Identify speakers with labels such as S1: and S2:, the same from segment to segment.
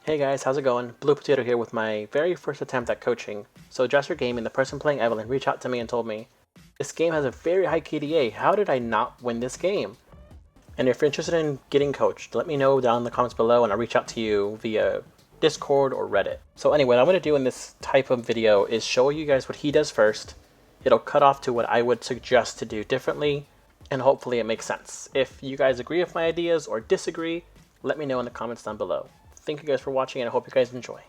S1: Hey guys, how's it going? Blue Potato here with my very first attempt at coaching. So Dresser Gaming, the person playing Evelynn, reached out to me and told me, this game has a very high KDA, how did I not win this game? And if you're interested in getting coached, let me know down in the comments below and I'll reach out to you via Discord or Reddit. So anyway, what I'm going to do in this type of video is show you guys what he does first. It'll cut off to what I would suggest to do differently, and hopefully it makes sense. If you guys agree with my ideas or disagree, let me know in the comments down below. Thank you guys for watching and I hope you guys enjoy.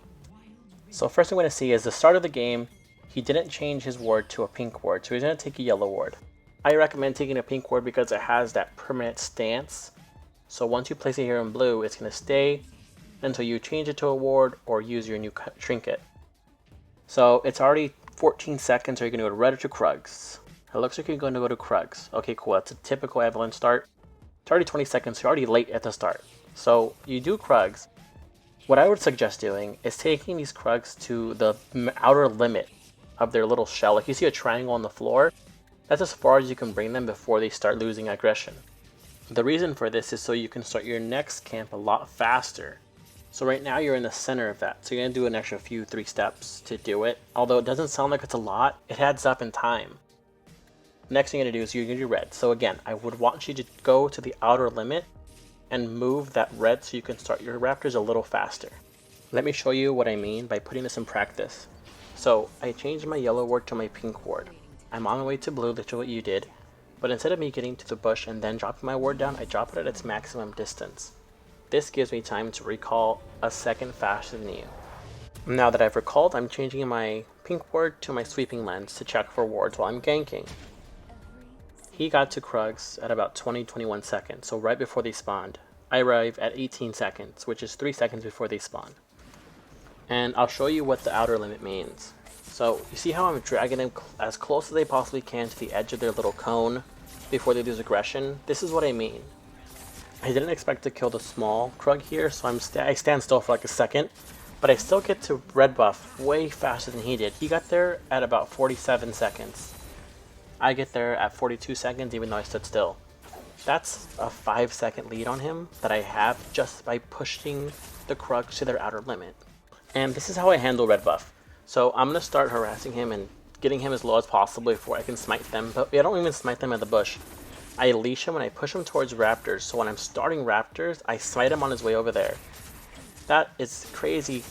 S1: So first thing I'm going to see is the start of the game, he didn't change his ward to a pink ward, so he's going to take a yellow ward. I recommend taking a pink ward because it has that permanent stance. So once you place it here in blue, it's going to stay until you change it to a ward or use your new trinket. So it's already 14 seconds, so you're going to go to red or to Krugs. It looks like you're going to go to Krugs. Okay, cool, that's a typical Evelynn start. It's already 20 seconds, so you're already late at the start. So you do Krugs. What I would suggest doing is taking these Krugs to the outer limit of their little shell. Like you see a triangle on the floor, that's as far as you can bring them before they start losing aggression. The reason for this is so you can start your next camp a lot faster. So right now you're in the center of that, so you're going to do an extra 3 steps to do it. Although it doesn't sound like it's a lot, it adds up in time. Next thing you're going to do is you're going to do red. So again, I would want you to go to the outer limit and move that red so you can start your raptors a little faster. Let me show you what I mean by putting this in practice. So I changed my yellow ward to my pink ward. I'm on my way to blue, literally what you did, but instead of me getting to the bush and then dropping my ward down, I drop it at its maximum distance. This gives me time to recall a second faster than you. Now that I've recalled, I'm changing my pink ward to my sweeping lens to check for wards while I'm ganking. He got to Krugs at about 20-21 seconds, so right before they spawned. I arrive at 18 seconds, which is 3 seconds before they spawn. And I'll show you what the outer limit means. So you see how I'm dragging them as close as they possibly can to the edge of their little cone before they lose aggression? This is what I mean. I didn't expect to kill the small Krug here, so I stand still for like a second, but I still get to red buff way faster than he did. He got there at about 47 seconds. I get there at 42 seconds even though I stood still. That's a 5-second lead on him that I have just by pushing the Krugs to their outer limit. And this is how I handle red buff. So I'm going to start harassing him and getting him as low as possible before I can smite them. But I don't even smite them at the bush. I leash him and I push him towards raptors. So when I'm starting raptors, I smite him on his way over there. That is crazy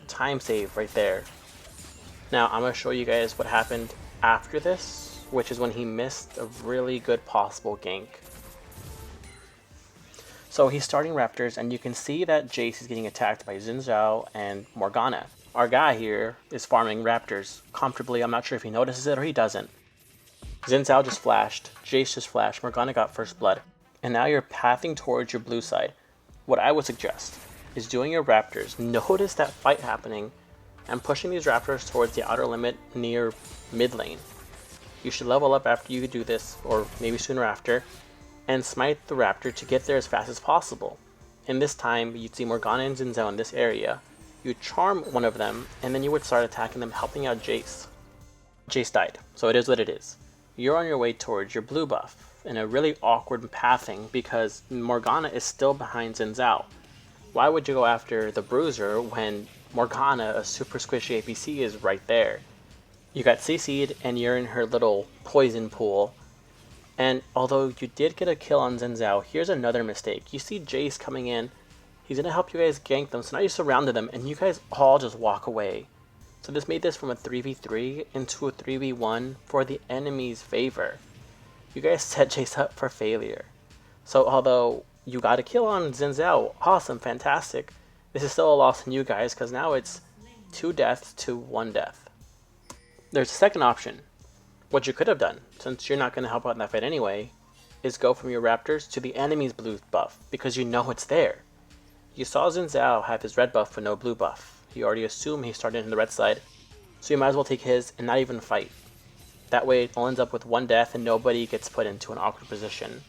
S1: time save right there. Now I'm going to show you guys what happened after this, which is when he missed a really good possible gank. So he's starting raptors, and you can see that Jace is getting attacked by Xin Zhao and Morgana. Our guy here is farming raptors comfortably. I'm not sure if he notices it or he doesn't. Xin Zhao just flashed, Jace just flashed, Morgana got first blood. And now you're pathing towards your blue side. What I would suggest is doing your raptors. Notice that fight happening and pushing these raptors towards the outer limit near mid lane. You should level up after you do this, or maybe sooner after, and smite the raptor to get there as fast as possible. In this time, you'd see Morgana and Xin Zhao in this area. You'd charm one of them, and then you would start attacking them, helping out Jace. Jace died, so it is what it is. You're on your way towards your blue buff, in a really awkward pathing because Morgana is still behind Xin Zhao. Why would you go after the bruiser when Morgana, a super squishy APC, is right there? You got CC'd and you're in her little poison pool. And although you did get a kill on Xin Zhao, here's another mistake. You see Jace coming in, he's going to help you guys gank them, so now you surrounded them and you guys all just walk away. So this made this from a 3v3 into a 3v1 for the enemy's favor. You guys set Jace up for failure. So although you got a kill on Xin Zhao, awesome, fantastic, this is still a loss on you guys because now it's 2 deaths to 1 death. There's a second option. What you could have done, since you're not going to help out in that fight anyway, is go from your raptors to the enemy's blue buff, because you know it's there. You saw Xin Zhao have his red buff with no blue buff. You already assume he started in the red side, so you might as well take his and not even fight. That way it all ends up with 1 death and nobody gets put into an awkward position.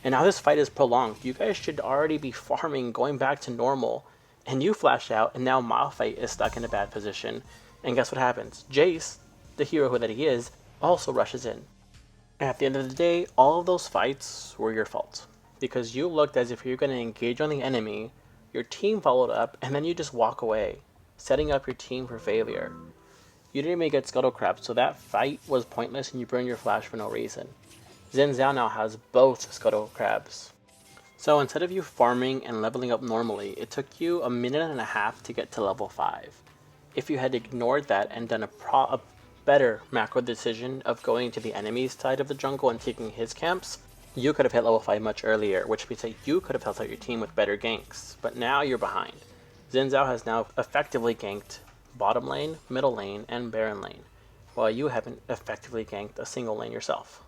S1: And now this fight is prolonged. You guys should already be farming, going back to normal, and you flash out, and now Myopic is stuck in a bad position. And guess what happens? Jace, the hero that he is, also rushes in. At the end of the day, all of those fights were your fault, because you looked as if you're going to engage on the enemy Your team followed up, and then you just walk away, setting up your team for failure. You didn't even get Scuttle Crab, so that fight was pointless and you burned your flash for no reason. Xin Zhao now has both Scuttle Crabs. So instead of you farming and leveling up normally, it took you a minute and a half to get to level 5. If you had ignored that and done a better macro decision of going to the enemy's side of the jungle and taking his camps, you could have hit level 5 much earlier, which means that you could have helped out your team with better ganks. But now you're behind. Xin Zhao has now effectively ganked bottom lane, middle lane, and Baron lane, while you haven't effectively ganked a single lane yourself.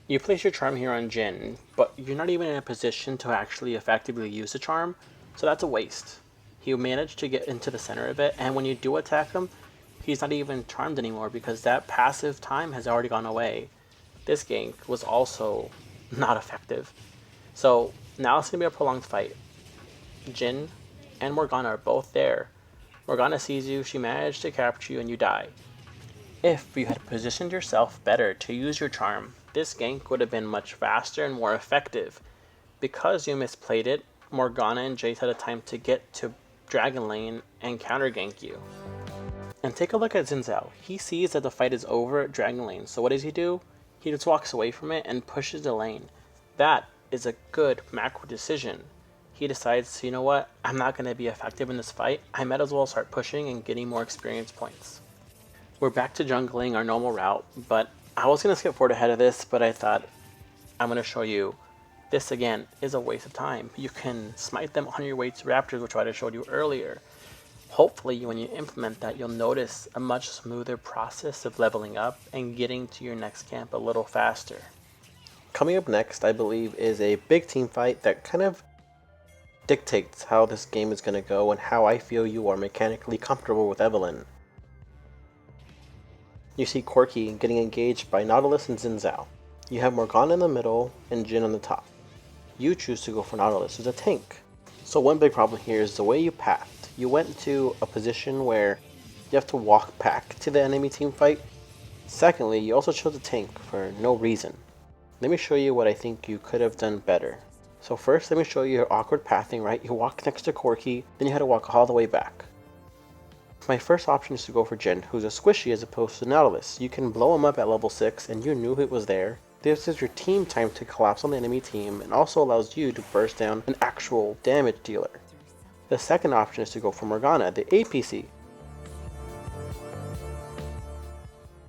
S1: You place your charm here on Jhin, but you're not even in a position to actually effectively use the charm, so that's a waste. He managed to get into the center of it, and when you do attack him, he's not even charmed anymore because that passive time has already gone away. This gank was also not effective. So now it's going to be a prolonged fight. Jhin and Morgana are both there. Morgana sees you, she managed to capture you, and you die. If you had positioned yourself better to use your charm, this gank would have been much faster and more effective. Because you misplayed it, Morgana and Jace had a time to get to Dragon Lane and counter gank you. And take a look at Xin Zhao. He sees that the fight is over at Dragon Lane, so what does he do? He just walks away from it and pushes the lane. That is a good macro decision. He decides, you know what, I'm not going to be effective in this fight, I might as well start pushing and getting more experience points. We're back to jungling our normal route, but I was going to skip forward ahead of this, but I thought I'm going to show you. This again is a waste of time. You can smite them on your way to Raptors, which I showed you earlier. Hopefully when you implement that, you'll notice a much smoother process of leveling up and getting to your next camp a little faster. Coming up next, I believe, is a big team fight that kind of dictates how this game is going to go and how I feel you are mechanically comfortable with Evelynn. You see Corki getting engaged by Nautilus and Xin Zhao. You have Morgana in the middle and Jhin on the top. You choose to go for Nautilus as a tank. So one big problem here is the way you pathed. You went to a position where you have to walk back to the enemy team fight. Secondly, you also chose a tank for no reason. Let me show you what I think you could have done better. So first, let me show you your awkward pathing, right? You walked next to Corki, then you had to walk all the way back. My first option is to go for Jhin, who's a squishy as opposed to Nautilus. You can blow him up at level 6 and you knew it was there. This is your team time to collapse on the enemy team and also allows you to burst down an actual damage dealer. The second option is to go for Morgana, the APC.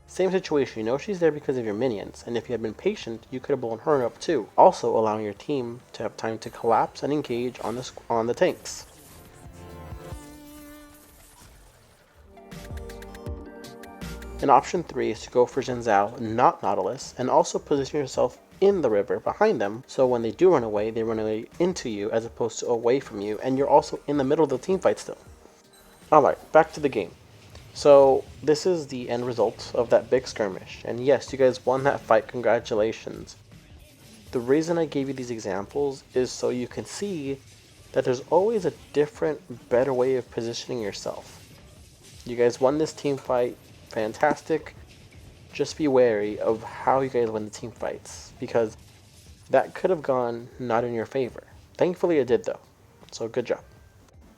S1: Same situation, you know she's there because of your minions, and if you had been patient, you could have blown her up too, also allowing your team to have time to collapse and engage on the tanks. And option 3 is to go for Xin Zhao, not Nautilus, and also position yourself in the river behind them, so when they do run away, they run away into you as opposed to away from you, and you're also in the middle of the team fight still. Alright, back to the game. So this is the end result of that big skirmish, and yes, you guys won that fight, congratulations. The reason I gave you these examples is so you can see that there's always a different, better way of positioning yourself. You guys won this team fight, fantastic. Just be wary of how you guys win the team fights, because that could have gone not in your favor. Thankfully it did though, so good job.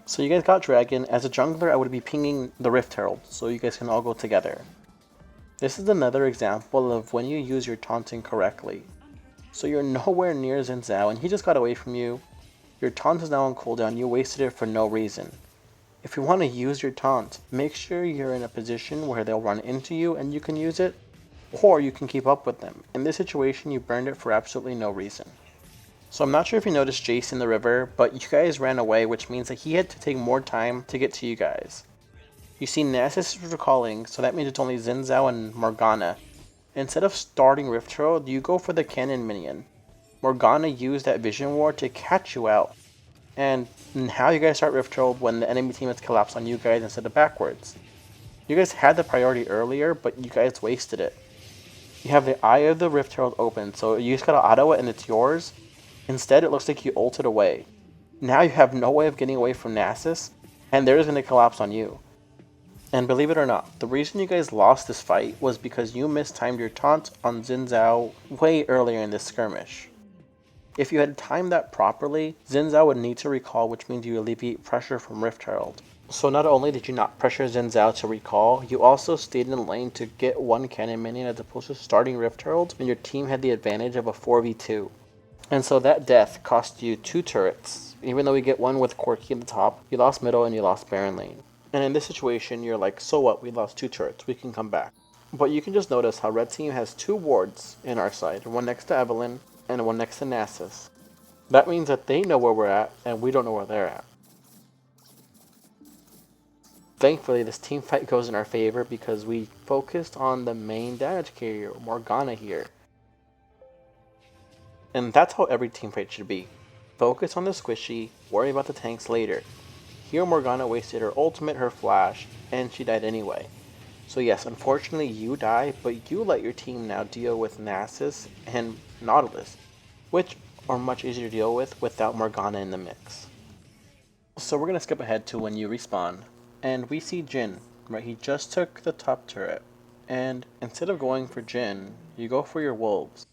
S1: So you guys got Dragon. As a jungler, I would be pinging the Rift Herald, so you guys can all go together. This is another example of when you use your taunting correctly. So you're nowhere near Xin Zhao, and he just got away from you. Your taunt is now on cooldown, you wasted it for no reason. If you want to use your taunt, make sure you're in a position where they'll run into you and you can use it, or you can keep up with them. In this situation, you burned it for absolutely no reason. So I'm not sure if you noticed Jace in the river, but you guys ran away, which means that he had to take more time to get to you guys. You see Nasus is recalling, so that means it's only Xin Zhao and Morgana. Instead of starting Rift Herald, you go for the cannon minion. Morgana used that vision ward to catch you out. And how you guys start Rift Herald when the enemy team has collapsed on you guys instead of backwards. You guys had the priority earlier, but you guys wasted it. You have the Eye of the Rift Herald open, so you just gotta auto it and it's yours. Instead, it looks like you ulted away. Now you have no way of getting away from Nasus, and they're just gonna collapse on you. And believe it or not, the reason you guys lost this fight was because you mistimed your taunt on Xin Zhao way earlier in this skirmish. If you had timed that properly, Xin Zhao would need to recall, which means you alleviate pressure from Rift Herald. So not only did you not pressure Xin Zhao to recall, you also stayed in lane to get one cannon minion as opposed to starting Rift Herald, and your team had the advantage of a 4v2. And so that death cost you 2 turrets. Even though you get one with Corki in the top, you lost middle and you lost Baron lane. And in this situation, you're like, so what, we lost 2 turrets, we can come back. But you can just notice how red team has 2 wards in our side, one next to Evelynn and one next to Nasus. That means that they know where we're at and we don't know where they're at. Thankfully, this team fight goes in our favor because we focused on the main damage carrier, Morgana here. And that's how every team fight should be. Focus on the squishy, worry about the tanks later. Here Morgana wasted her ultimate, her flash, and she died anyway. So yes, unfortunately you die, but you let your team now deal with Nasus and Nautilus, which are much easier to deal with without Morgana in the mix. So we're going to skip ahead to when you respawn, and we see Jhin, right? He just took the top turret, and instead of going for Jhin, you go for your wolves.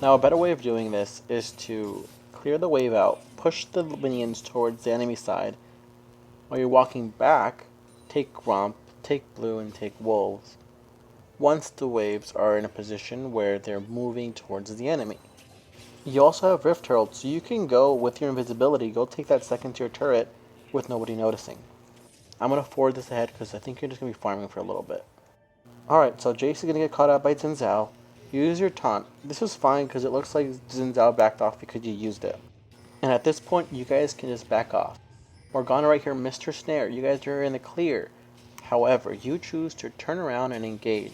S1: Now a better way of doing this is to clear the wave out, push the minions towards the enemy side. While you're walking back, take Gromp, take Blue, and take Wolves, once the waves are in a position where they're moving towards the enemy. You also have Rift Herald, so you can go with your invisibility, go take that second tier turret with nobody noticing. I'm going to forward this ahead because I think you're just going to be farming for a little bit. Alright, so Jace is going to get caught out by Xin Zhao. Use your taunt. This is fine because it looks like Xin Zhao backed off because you used it. And at this point, you guys can just back off. Morgana right here missed her snare. You guys are in the clear. However, you choose to turn around and engage.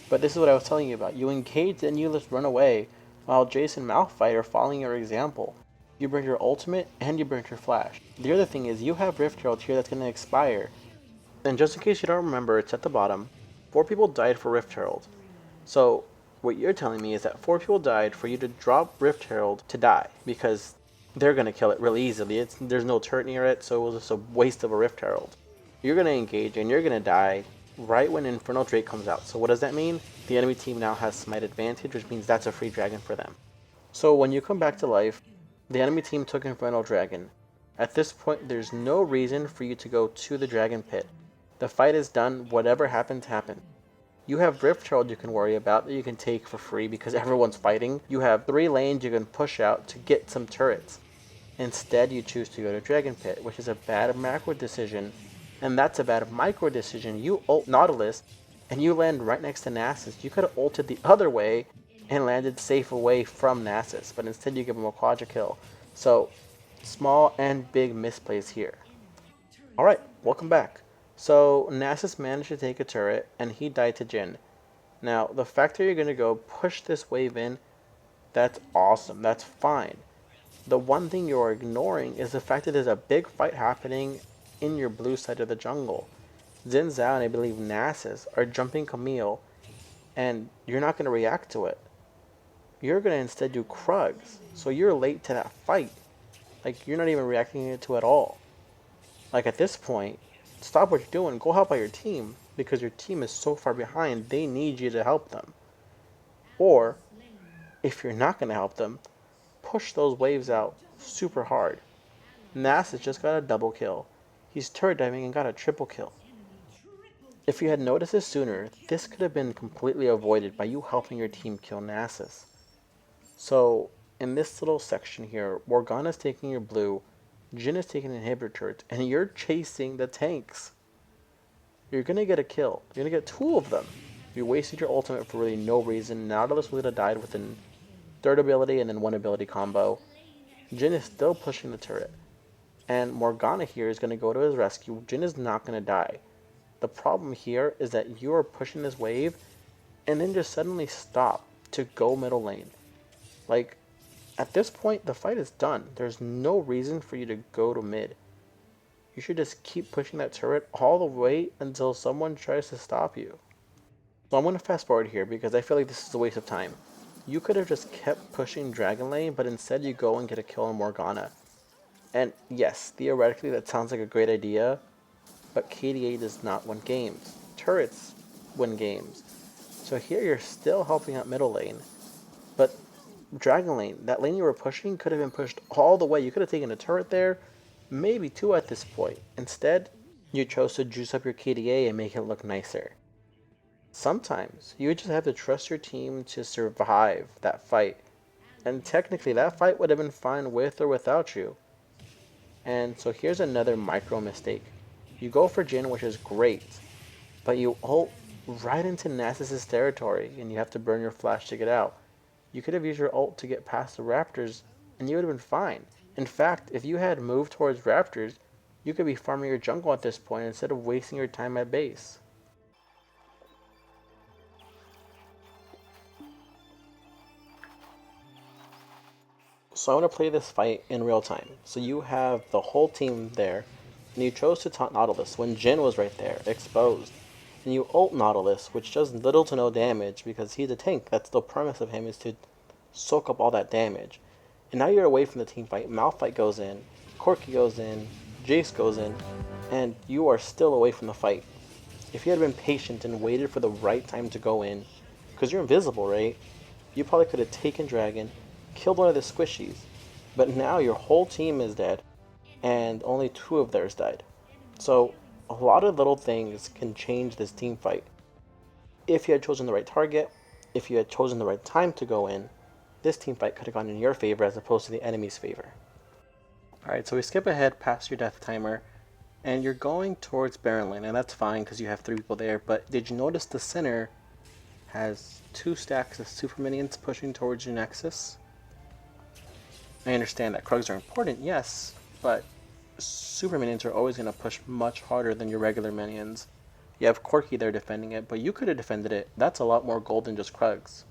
S1: But this is what I was telling you about. You engage and you just run away while Jace and Malphite are following your example. You burn your ultimate and you burn your flash. The other thing is you have Rift Herald here that's going to expire. And just in case you don't remember, it's at the bottom. 4 people died for Rift Herald. So what you're telling me is that 4 people died for you to drop Rift Herald to die, because they're going to kill it really easily. There's no turret near it, so it was just a waste of a Rift Herald. You're going to engage and you're going to die right when Infernal Drake comes out. So what does that mean? The enemy team now has Smite advantage, which means that's a free dragon for them. So when you come back to life, the enemy team took Infernal Dragon. At this point, there's no reason for you to go to the Dragon Pit. The fight is done, whatever happens, happened. You have Rift Herald you can worry about that you can take for free because everyone's fighting. You have 3 lanes you can push out to get some turrets. Instead, you choose to go to Dragon Pit, which is a bad macro decision, and that's a bad micro decision. You ult Nautilus, and you land right next to Nasus. You could have ulted the other way and landed safe away from Nasus, but instead you give him a quadra kill. So, small and big misplays here. Alright, welcome back. So, Nasus managed to take a turret, and he died to Jhin. Now, the fact that you're going to go push this wave in, that's awesome, that's fine. The one thing you're ignoring is the fact that there's a big fight happening in your blue side of the jungle. Xin Zhao and I believe Nasus are jumping Camille, and you're not going to react to it. You're going to instead do Krugs, so you're late to that fight. Like, you're not even reacting to it at all. Like, at this point, stop what you're doing, go help out your team, because your team is so far behind, they need you to help them. Or, if you're not going to help them, push those waves out super hard. Nasus just got a double kill. He's turret diving and got a triple kill. If you had noticed this sooner, this could have been completely avoided by you helping your team kill Nasus. So, in this little section here, Morgana's taking your blue, Jhin is taking inhibitor turrets, and you're chasing the tanks. You're going to get a kill. You're going to get 2 of them. You wasted your ultimate for really no reason. Nautilus would have died within 3rd ability and then 1 ability combo. Jhin is still pushing the turret. And Morgana here is going to go to his rescue. Jhin is not going to die. The problem here is that you are pushing this wave and then just suddenly stop to go middle lane. Like, at this point, the fight is done. There's no reason for you to go to mid. You should just keep pushing that turret all the way until someone tries to stop you. So I'm going to fast forward here because I feel like this is a waste of time. You could have just kept pushing Dragon Lane, but instead you go and get a kill on Morgana. And yes, theoretically that sounds like a great idea, but KDA does not win games. Turrets win games. So here you're still helping out middle lane, but Dragon Lane, that lane you were pushing could have been pushed all the way. You could have taken a turret there, maybe two at this point. Instead, you chose to juice up your KDA and make it look nicer. Sometimes you just have to trust your team to survive that fight. And technically, that fight would have been fine with or without you. And so here's another micro mistake. You go for Jhin, which is great, but you ult right into Nasus' territory, and you have to burn your flash to get out. You could have used your ult to get past the Raptors, and you would have been fine. In fact, if you had moved towards Raptors, you could be farming your jungle at this point instead of wasting your time at base. So I want to play this fight in real time. So you have the whole team there, and you chose to taunt Nautilus when Jhin was right there, exposed. And you ult Nautilus, which does little to no damage because he's a tank. That's the premise of him, is to soak up all that damage. And now you're away from the team fight. Malphite goes in, Corki goes in, Jace goes in, and you are still away from the fight. If you had been patient and waited for the right time to go in, because you're invisible, right? You probably could have taken Dragon, killed one of the squishies, but now your whole team is dead, and only two of theirs died. So a lot of little things can change this team fight. If you had chosen the right target, if you had chosen the right time to go in, this team fight could have gone in your favor as opposed to the enemy's favor. Alright, so we skip ahead past your death timer, and you're going towards Baron Lane, and that's fine because you have three people there, but did you notice the center has two stacks of super minions pushing towards your Nexus? I understand that Krugs are important, yes, but super minions are always going to push much harder than your regular minions. You have Corki there defending it, but you could have defended it. That's a lot more gold than just Krugs.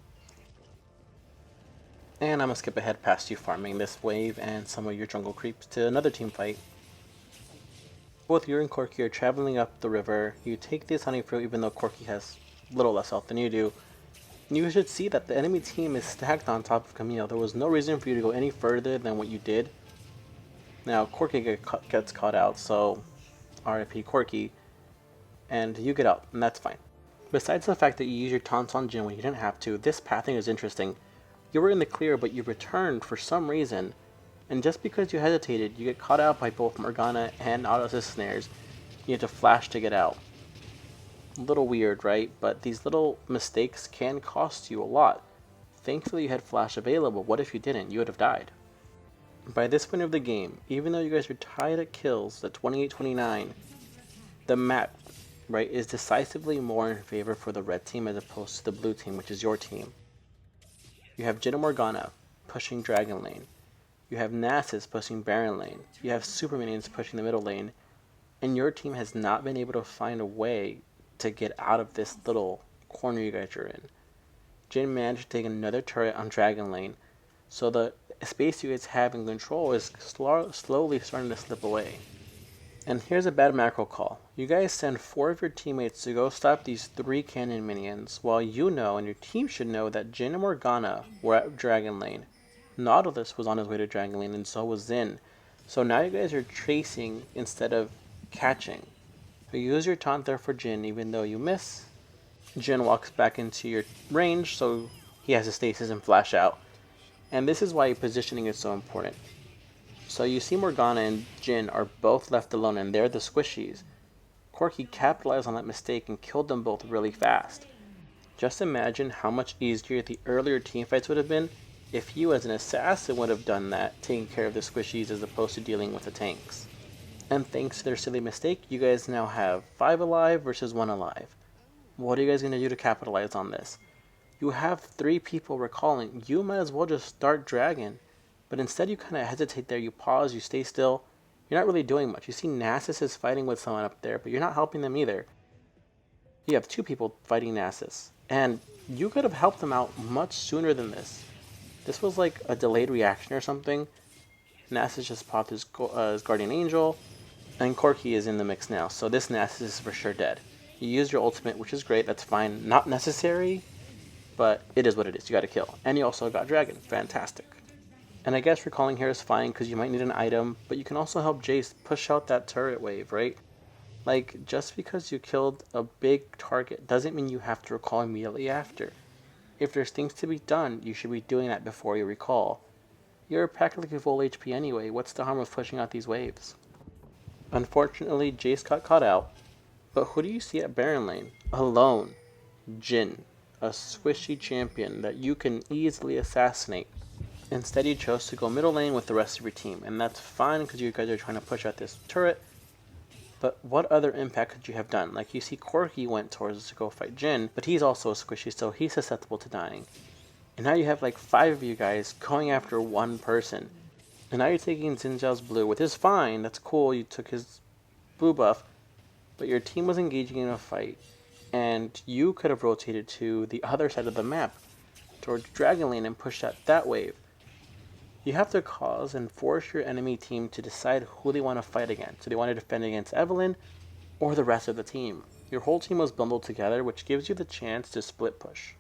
S1: And I'm going to skip ahead past you farming this wave and some of your jungle creeps to another team fight. Both you and Corki are traveling up the river. You take this honey fruit even though Corki has little less health than you do. You should see that the enemy team is stacked on top of Camille. There was no reason for you to go any further than what you did. Now, Corki gets caught out, so RIP Corki, and you get out, and that's fine. Besides the fact that you use your taunts on Jhin when you didn't have to, this pathing is interesting. You were in the clear, but you returned for some reason, and just because you hesitated, you get caught out by both Morgana and Nautilus' snares. You have to flash to get out. A little weird, right? But these little mistakes can cost you a lot. Thankfully you had flash available. What if you didn't? You would have died. By this point of the game, even though you guys are tied at kills at 28-29, the map, right, is decisively more in favor for the red team as opposed to the blue team, which is your team. You have Jhin and Morgana pushing Dragon Lane. You have Nasus pushing Baron Lane. You have super minions pushing the middle lane. And your team has not been able to find a way to get out of this little corner you guys are in. Jhin managed to take another turret on Dragon Lane, so the space you guys have in control is slowly starting to slip away. And here's a bad macro call. You guys send 4 of your teammates to go stop these 3 cannon minions, while you know, and your team should know, that Jhin and Morgana were at Dragon Lane. Nautilus was on his way to Dragon Lane, and so was Jhin. So now you guys are chasing instead of catching. You use your taunt there for Jhin, even though you miss. Jhin walks back into your range, so he has to stasis and flash out. And this is why positioning is so important. So you see Morgana and Jhin are both left alone, and they're the squishies. Corki capitalized on that mistake and killed them both really fast. Just imagine how much easier the earlier teamfights would have been if you as an assassin would have done that, taking care of the squishies as opposed to dealing with the tanks. And thanks to their silly mistake, you guys now have 5 alive versus 1 alive. What are you guys going to do to capitalize on this? You have 3 people recalling. You might as well just start Dragon. But instead you kind of hesitate there, you pause, you stay still. You're not really doing much. You see Nasus is fighting with someone up there, but you're not helping them either. You have 2 people fighting Nasus. And you could have helped them out much sooner than this. This was like a delayed reaction or something. Nasus just popped his Guardian Angel. And Corki is in the mix now, so this Nasus is for sure dead. You used your ultimate, which is great, that's fine. Not necessary, but it is what it is. You gotta kill. And you also got Dragon. Fantastic. And I guess recalling here is fine because you might need an item, but you can also help Jace push out that turret wave, right? Like, just because you killed a big target doesn't mean you have to recall immediately after. If there's things to be done, you should be doing that before you recall. You're practically full HP anyway, what's the harm of pushing out these waves? Unfortunately, Jace got caught out, but who do you see at Baron lane? Alone. Jhin, a squishy champion that you can easily assassinate. Instead, you chose to go middle lane with the rest of your team, and that's fine because you guys are trying to push out this turret. But what other impact could you have done? Like, you see Corki went towards us to go fight Jhin, but he's also a squishy, so he's susceptible to dying. And now you have like 5 of you guys going after one person. And now you're taking Xin Zhao's blue, which is fine, that's cool, you took his blue buff, but your team was engaging in a fight, and you could have rotated to the other side of the map, towards Dragon Lane, and pushed out that wave. You have to cause and force your enemy team to decide who they want to fight against. Do they want to defend against Evelynn, or the rest of the team? Your whole team was bundled together, which gives you the chance to split push.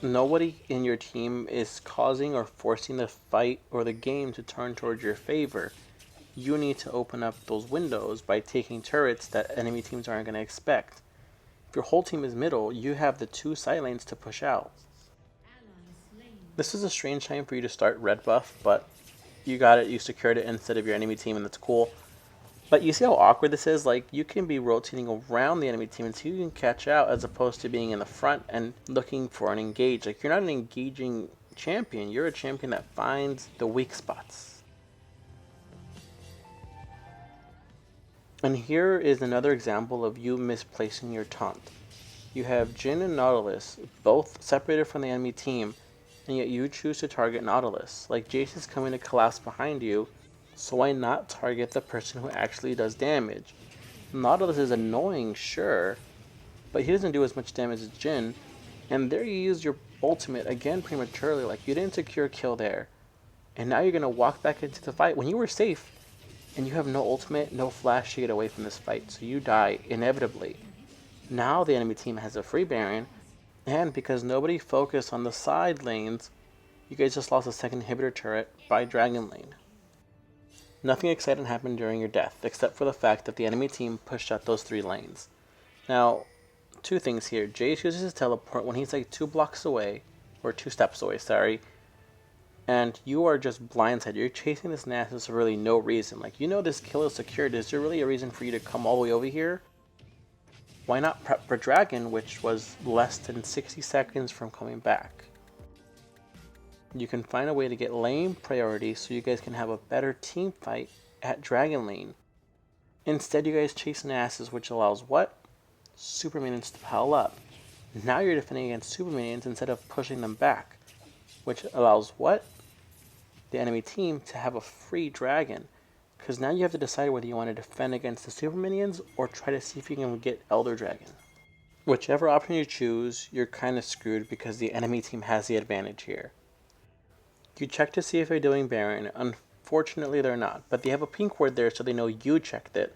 S1: Nobody in your team is causing or forcing the fight or the game to turn towards your favor. You need to open up those windows by taking turrets that enemy teams aren't going to expect. If your whole team is middle, you have the 2 side lanes to push out. This is a strange time for you to start red buff, but you got it, you secured it instead of your enemy team, and that's cool. But you see how awkward this is? Like, you can be rotating around the enemy team until you can catch out, as opposed to being in the front and looking for an engage. Like, you're not an engaging champion, you're a champion that finds the weak spots. And here is another example of you misplacing your taunt. You have Jhin and Nautilus, both separated from the enemy team, and yet you choose to target Nautilus. Like, Jace is coming to collapse behind you, so why not target the person who actually does damage? Nautilus is annoying, sure, but he doesn't do as much damage as Jhin, and there you use your ultimate again prematurely. Like, you didn't secure a kill there, and now you're going to walk back into the fight when you were safe, and you have no ultimate, no flash to get away from this fight, so you die inevitably. Now the enemy team has a free Baron, and because nobody focused on the side lanes, you guys just lost a second inhibitor turret by Dragon Lane. Nothing exciting happened during your death, except for the fact that the enemy team pushed out those 3 lanes. Now, 2 things here. Jace uses his teleport when he's like 2 blocks away, or 2 steps away, sorry, and you are just blindsided. You're chasing this Nasus for really no reason. Like, you know this kill is secured. Is there really a reason for you to come all the way over here? Why not prep for Dragon, which was less than 60 seconds from coming back? You can find a way to get lane priority so you guys can have a better team fight at Dragon Lane. Instead, you guys chase Nasus, which allows what? Super minions to pile up. Now you're defending against super minions instead of pushing them back, which allows what? The enemy team to have a free dragon. Because now you have to decide whether you want to defend against the super minions or try to see if you can get Elder Dragon. Whichever option you choose, you're kind of screwed because the enemy team has the advantage here. You check to see if they're doing Baron. Unfortunately, they're not, but they have a pink ward there so they know you checked it.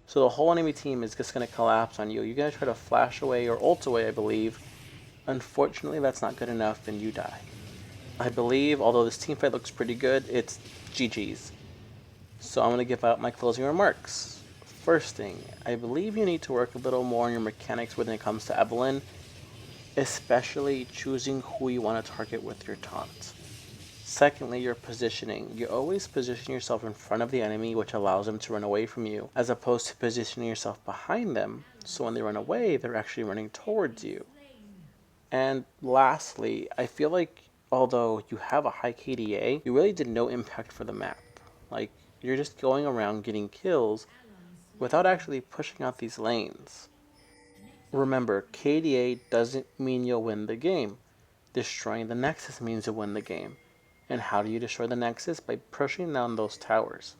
S1: So the whole enemy team is just going to collapse on you. You're going to try to flash away or ult away, I believe. Unfortunately, that's not good enough and you die. I believe, although this team fight looks pretty good, it's GG's. So I'm going to give out my closing remarks. First thing, I believe you need to work a little more on your mechanics when it comes to Evelynn, especially choosing who you want to target with your taunt. Secondly, your positioning. You always position yourself in front of the enemy, which allows them to run away from you, as opposed to positioning yourself behind them, so when they run away, they're actually running towards you. And lastly, I feel like although you have a high KDA, you really did no impact for the map. Like, you're just going around getting kills without actually pushing out these lanes. Remember, KDA doesn't mean you'll win the game. Destroying the Nexus means you'll win the game. And how do you destroy the Nexus? By pushing down those towers.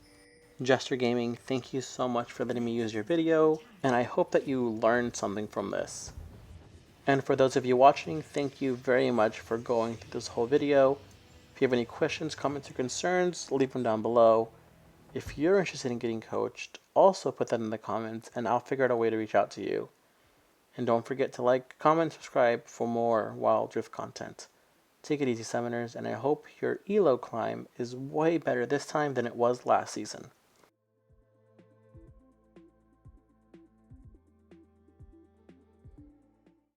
S1: Jester Gaming, thank you so much for letting me use your video, and I hope that you learned something from this. And for those of you watching, thank you very much for going through this whole video. If you have any questions, comments, or concerns, leave them down below. If you're interested in getting coached, also put that in the comments, and I'll figure out a way to reach out to you. And don't forget to like, comment, subscribe for more Wild Rift content. Take it easy, Summoners, and I hope your elo climb is way better this time than it was last season.